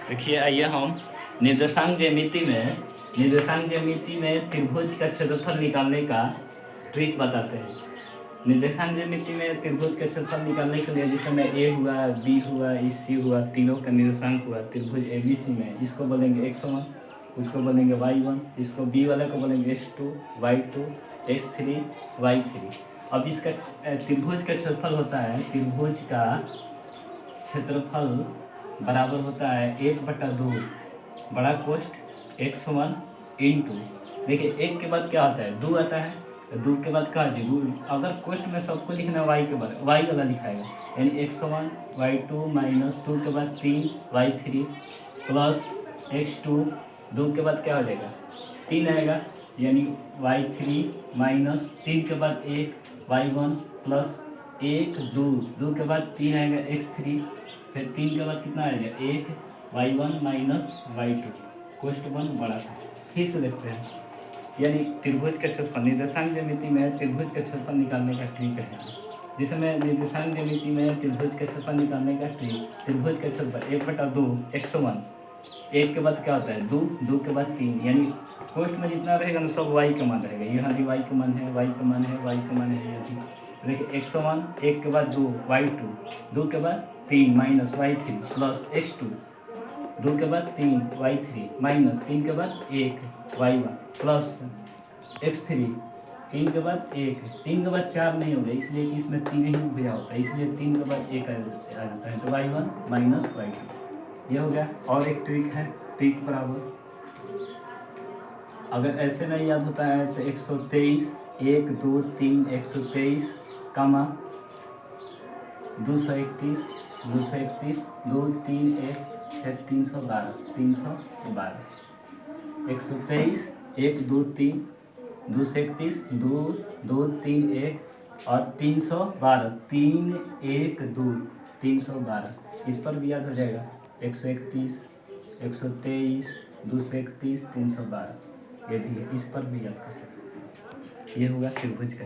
देखिए आइए हम निर्देशांक ज्यामिति में त्रिभुज का क्षेत्रफल निकालने का ट्रिक बताते हैं। निर्देशांक ज्यामिति में त्रिभुज का क्षेत्रफल निकालने के लिए जैसे में ए हुआ, बी हुआ, सी हुआ, तीनों का निर्देशांक हुआ त्रिभुज ABC में, इसको बोलेंगे x1, उसको बोलेंगे y1, इसको बी वाले को बोलेंगे x2, y2, x3, y3। अब इसका त्रिभुज का क्षेत्रफल होता है, त्रिभुज का क्षेत्रफल बराबर होता है 1/2 बड़ा कोष्ठ x1 इंटू, देखिए एक के बाद क्या आता है 2 आता है, तो 2 के बाद क्या है 2। अगर कोष्ठ में सबको लिखना है y के बाद y वाला लिखाएगा, यानी x1 y2 माइनस 2 के बाद 3 y3 प्लस x2, 2 के बाद क्या हो जाएगा 3 आएगा, यानी y3 माइनस 3 के बाद 1 y1 प्लस 1 2, 2 के बाद 3 आएगा x3, फिर 3 के बाद कितना आएगा 1 y1 माइनस y2, कोष्ठ 1 बड़ा था। फिर से देखते हैं, यानी त्रिभुज का क्षेत्रफल निर्देशांक ज्यामिति में त्रिभुज का क्षेत्रफल निकालने का ट्रिक है। जिसमें निर्देशांक ज्यामिति में त्रिभुज का क्षेत्रफल निकालने का ट्रिक, त्रिभुज का क्षेत्रफल 1/2 x1, 1 के बाद क्या होता है 2, 2 के बाद 3, यानी कोष्ठ में जितना रहेगा ना सब y का मान रहेगा, यहाँ भी y का मान है, y का मान है, y का मान है, यहाँ भी देखिए x1 1 के बाद 2 y2, 2 के बाद 3 माइनस y3 प्लस x2, 2 के बाद 3 y3 माइनस 3 के बाद 1 y1 प्लस x3, 3 के बाद 1, 3 के बाद 4 नहीं होगा, इसलिए कि इसमें 3 ही भुजा होता है, इसलिए 3 के बाद 1 आ जाता है, तो y1 माइनस y2 ये हो गया। और एक ट्रिक है, ट्रिक बराबर, अगर ऐसे नहीं याद होता है तो 123 1 2 3 123 कामा 231 231 2 3 1 312 312 123 1 2 3 231 2 2 3 1 और 312 3 1 2 312, इस पर भी याद हो जाएगा 131 123 231 312, ये भी है, इस पर भी याद कर सकते हैं। ये होगा त्रिभुज का